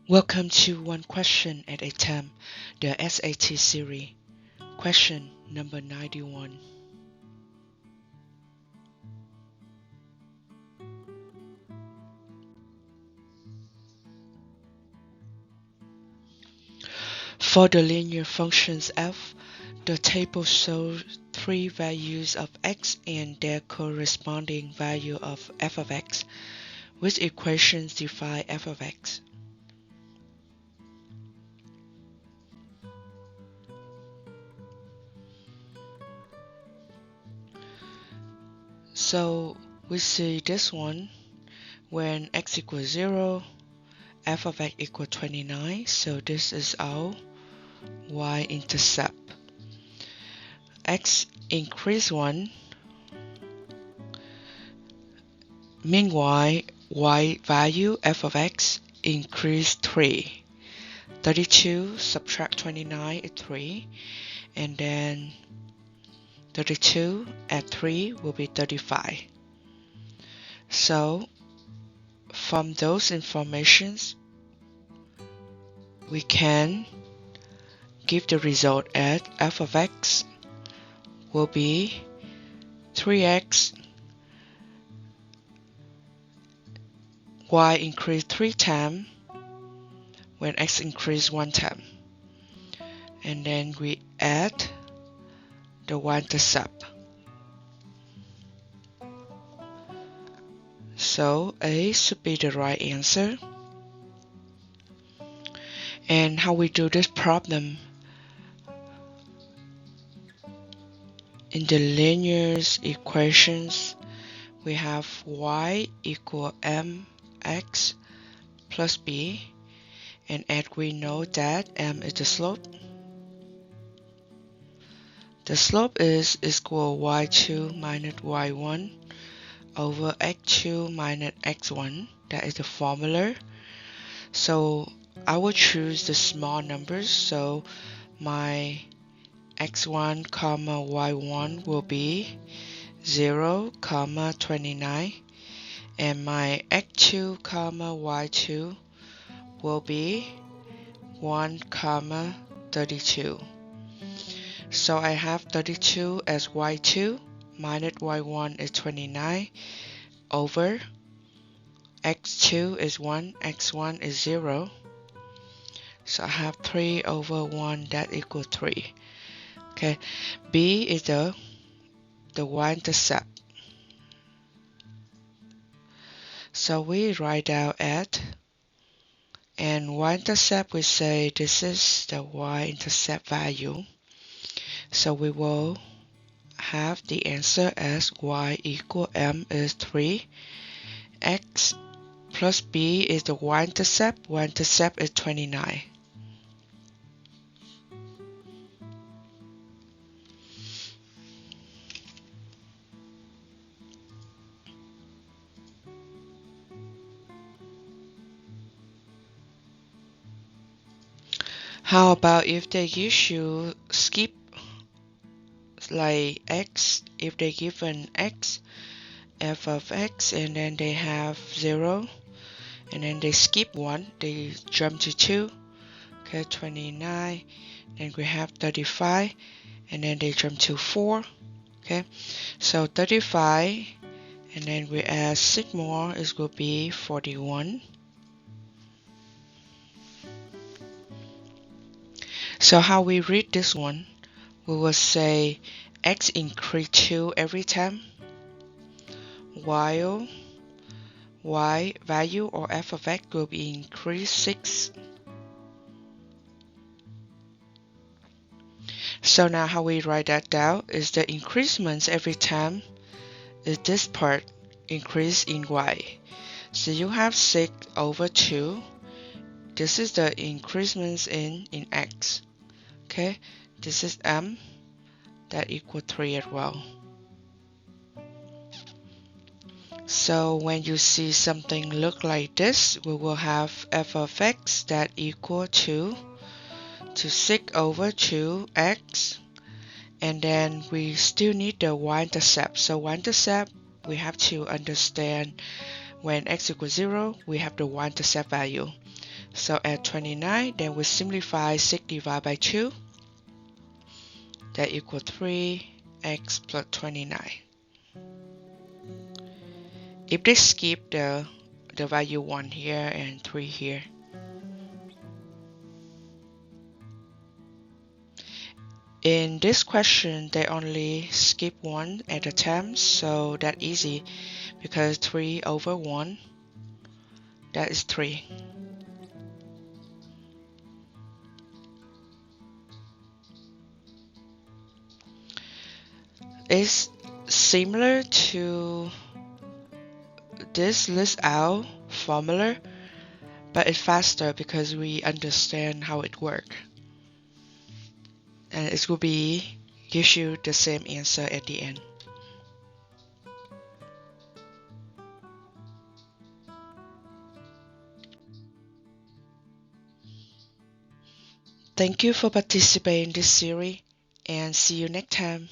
Welcome to One Question at a Time, the SAT series. Question number 91. For the linear functions f, the table shows three values of x and their corresponding value of f of x. Which equations define f of x? So we see this one, when x equals 0, f of x equals 29, so this is our y-intercept. X increase 1, meanwhile y value f of x increase 3. 32 subtract 29 is 3, and then 32 add 3 will be 35. So from those informations we can give the result as f of x will be 3x, y increase 3 times when x increase 1 time, and then we add the y-intercept. So A should be the right answer. And how we do this problem? In the linear equations, we have y equal mx plus b, and as we know that m is the slope. The slope is equal y2 minus y1 over x2 minus x1. That is the formula. So I will choose the small numbers. So my x1 comma y1 will be 0 comma 29, and my x2 comma y2 will be 1 comma 32. So I have 32 as y2 minus y1 is 29 over x2 is 1, x1 is 0. So I have 3 over 1, that equals 3. Okay, B is the y-intercept. So we write down at, and y-intercept we say this is the y-intercept value. So we will have the answer as y equal m is 3. X plus b is the y-intercept. Y-intercept is 29. How about if they issue skip like x, if they give an x, f of x, and then they have 0, and then they skip 1, they jump to 2, okay, 29, then we have 35, and then they jump to 4, okay, so 35, and then we add 6 more, it will be 41. So how we read this one, we will say x increase 2 every time, while y value or f of x will be increased 6. So now how we write that down is the increments every time is this part increase in y. So you have 6 over 2. This is the increments in x. Okay, this is m, that equals 3 as well. So when you see something look like this, we will have f of x that equal to 6 over 2x, and then we still need the y-intercept. So y-intercept, we have to understand when x equals 0, we have the y-intercept value. So at 29, then we simplify 6 divided by 2. That equals 3x plus 29. If they skip the value 1 here and 3 here. In this question, they only skip 1 at a time, so that's easy because 3 over 1, that is 3. It's similar to this list out formula, but it's faster because we understand how it works. And it will be gives you the same answer at the end. Thank you for participating in this series and see you next time.